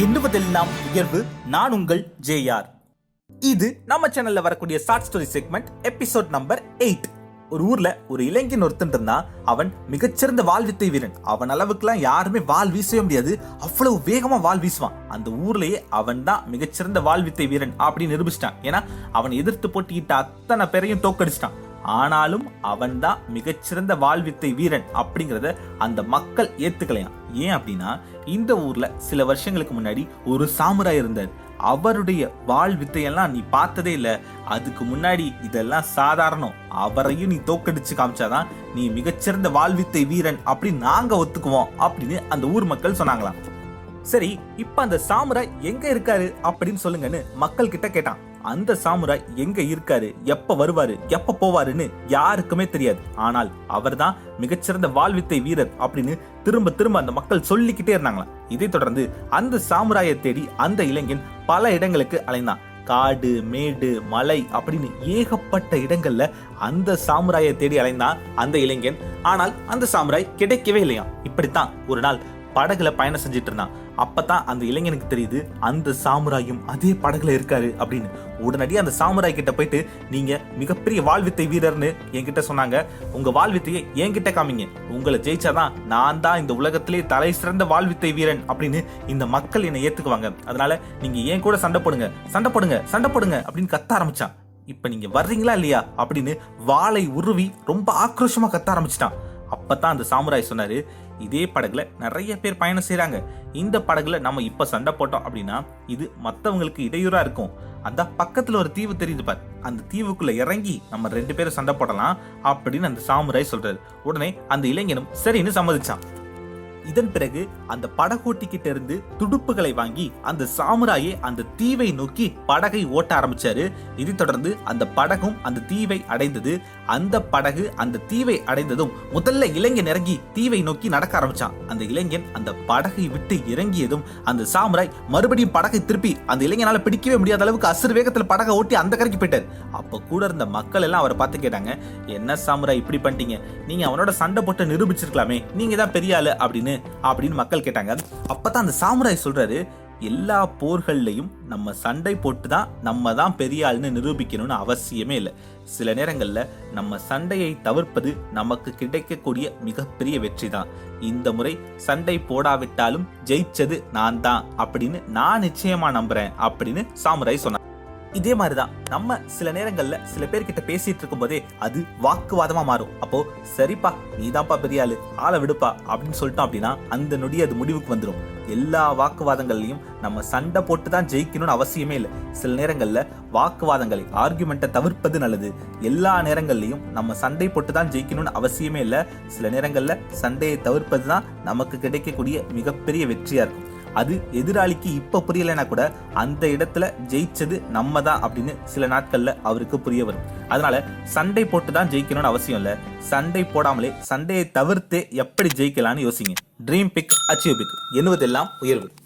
எண்ணுவதெல்லாம் உயர்வு. நான் உங்கள் ஜேஆர். இது நம்ம சேனல்ல வரக்கூடிய short story segment episode number 8. ஒரு ஊர்ல ஒரு இளைஞன் ஒருத்தன் இருந்தான். அவன் மிகச்சிறந்த வாழ்வித்தை வீரன். அவன் அளவுக்குலாம் யாருமே வாள் வீசவே முடியாது. அவ்வளவு வேகமா வாள் வீசுவான். அந்த ஊர்லயே அவன் தான் மிகச்சிறந்த வாழ்வித்தை வீரன் அப்படின்னு நிரூபிச்சிட்டான். ஏன்னா அவன் எதிர்த்து போட்டியிட்ட அத்தனை பேரையும் தோக்கடிச்சிட்டான். ஆனாலும் அவன் தான் மிகச்சிறந்த வாழ்வித்தை வீரன் அப்படிங்கறத அந்த மக்கள் ஏத்துக்கலையாம். ஏன் அப்படின்னா, இந்த ஊர்ல சில வருஷங்களுக்கு முன்னாடி ஒரு சாமுராய் இருந்தார். அவருடைய வாழ் வித்தையெல்லாம் நீ பார்த்ததே இல்ல. அதுக்கு முன்னாடி இதெல்லாம் சாதாரணம். அவரையும் நீ தோக்கடிச்சு காமிச்சாதான் நீ மிகச்சிறந்த வாழ்வித்தை வீரன் அப்படின்னு நாங்க ஒத்துக்குவோம் அப்படின்னு அந்த ஊர் மக்கள் சொன்னாங்களாம். சரி, இப்ப அந்த சாமுராய் எங்க இருக்காரு அப்படின்னு சொல்லுங்கன்னு மக்கள் கிட்ட கேட்டான். அந்த சாமுராய் எங்க இருக்காரு, எப்ப வருவாரு, எப்ப போவாருன்னு யாருக்குமே தெரியாது. ஆனால் அவர் தான் மிகச்சிறந்த வாழ்வித்தை வீரர் அப்படின்னு திரும்ப திரும்ப அந்த மக்கள் சொல்லிக்கிட்டே இருந்தாங்களாம். இதை தொடர்ந்து அந்த சாமுராயை தேடி அந்த இளைஞன் பல இடங்களுக்கு அலைந்தான். காடு, மேடு, மலை அப்படின்னு ஏகப்பட்ட இடங்கள்ல அந்த சாமுராயை தேடி அலைந்தான் அந்த இளைஞன். ஆனால் அந்த சாமுராய் கிடைக்கவே இல்லையா. இப்படித்தான் ஒரு நாள் படகுல பயணம் செஞ்சுட்டு இருந்தான். அப்பதான் அந்த இளைஞனுக்கு தெரியுது அந்த சாமுராயும் அதே படகுல இருக்காரு அப்படின்னு. உடனடியே அந்த சாமுராய் கிட்ட போயிட்டு, நீங்க மிகப்பெரிய வாழ்வித்தை வீரர்னு என்கிட்ட சொன்னாங்க, உங்க வாழ்வித்தையை என்கிட்ட காமிங்க, உங்களை ஜெயிச்சாதான் நான் தான் இந்த உலகத்திலே தலை சிறந்த வாழ்வித்தை வீரன் அப்படின்னு இந்த மக்கள் என்னை ஏத்துக்குவாங்க. அதனால நீங்க ஏன் கூட சண்டை போடுங்க, சண்டை போடுங்க, சண்டை போடுங்க அப்படின்னு கத்த ஆரம்பிச்சான். இப்ப நீங்க வர்றீங்களா இல்லையா அப்படின்னு வாளை உருவி ரொம்ப ஆக்ரோஷமா கத்த ஆரம்பிச்சிட்டான். அப்பதான் அந்த சாமுராய் சொன்னாரு, இதே படகுல நிறைய பேர் பயணம் செய்யறாங்க. இந்த படகுல நம்ம இப்ப சண்டை போட்டோம் அப்படின்னா இது மத்தவங்களுக்கு இடையூறா இருக்கும். அந்த பக்கத்துல ஒரு தீவு தெரியுது பார், அந்த தீவுக்குள்ள இறங்கி நம்ம 2 பேரும் சண்டை போடலாம் அப்படின்னு அந்த சாமுராய் சொல்றாரு. உடனே அந்த இளைஞனும் சரின்னு சம்மதிச்சான். இதன் பிறகு அந்த படகோட்டி கிட்ட இருந்து துடுப்புகளை வாங்கி அந்த சாமுராயே அந்த தீவை நோக்கி படகை ஓட்ட ஆரம்பிச்சாரு. இதை தொடர்ந்து அந்த படகும் அந்த தீவை அடைந்தது. அந்த படகு அந்த தீவை அடைந்ததும் முதல்ல இளைஞன் இறங்கி தீவை நோக்கி நடக்க ஆரம்பிச்சான். அந்த இளைஞன் அந்த படகை விட்டு இறங்கியதும் அந்த சாமுராய் மறுபடியும் படகை திருப்பி அந்த இளைஞனால பிடிக்கவே முடியாத அளவுக்கு அசுர வேகத்துல படகை ஓட்டி அந்த கரைக்கு போயிட்டார். அப்ப கூட இருந்த மக்கள் எல்லாம் அவரை பார்த்து கேட்டாங்க, என்ன சாமுராய் இப்படி பண்ணிட்டீங்க, நீங்க அவனோட சண்டை போட்டு நிரூபிச்சிருக்கலாமே, நீங்க தான் பெரிய ஆளு அப்படின்னு மக்கள் கேட்டாங்க. அப்பதான் அந்த சாமுராய் சொல்றாரு, எல்லா போர்கள்லையும் நம்ம சண்டை போட்டு தான் நம்ம தான் பெரிய ஆள்னு நிரூபிக்கணும்னு அவசியமே இல்லை. சில நேரங்கள்ல நம்ம சண்டையை தவிர்ப்பது நமக்கு கிடைக்கக்கூடிய மிகப்பெரிய வெற்றி தான். இந்த முறை சண்டை போடாவிட்டாலும் ஜெயிச்சது நான் தான் அப்படின்னு நான் நிச்சயமா நம்புறேன் அப்படின்னு சாமுராய் சொன்னார். இதே மாதிரிதான் நம்ம சில நேரங்கள்ல சில பேர்கிட்ட பேசிட்டு இருக்கும் போதே அது வாக்குவாதமா மாறும். அப்போ சரிப்பா, நீதான்ப்பா பெரிய ஆளு, ஆளை விடுப்பா அப்படின்னு சொல்லிட்டோம் அப்படின்னா அந்த நொடி அது முடிவுக்கு வந்துடும். எல்லா வாக்குவாதங்கள்லையும் நம்ம சண்டை போட்டு தான் ஜெயிக்கணும்னு அவசியமே இல்லை. சில நேரங்கள்ல வாக்குவாதங்களை ஆர்குமெண்ட்டை தவிர்ப்பது நல்லது. எல்லா நேரங்கள்லையும் நம்ம சண்டை போட்டு தான் ஜெயிக்கணும்னு அவசியமே இல்லை. சில நேரங்கள்ல சண்டையை தவிர்ப்பது தான் நமக்கு கிடைக்கக்கூடிய மிகப்பெரிய வெற்றியா இருக்கும். அது எதிராளிக்கு இப்ப புரியலைன்னா கூட அந்த இடத்துல ஜெயிச்சது நம்ம தான் அப்படின்னு சில நாட்கள்ல அவருக்கு புரிய வரும். அதனால சண்டை போட்டு தான் ஜெயிக்கணும்னு அவசியம் இல்ல. சண்டை போடாமலே சண்டையை தவிர்த்து எப்படி ஜெயிக்கலாம்னு யோசிங்க. Dream big, achieve big. எண்ணுவதெல்லாம் உயர்வு.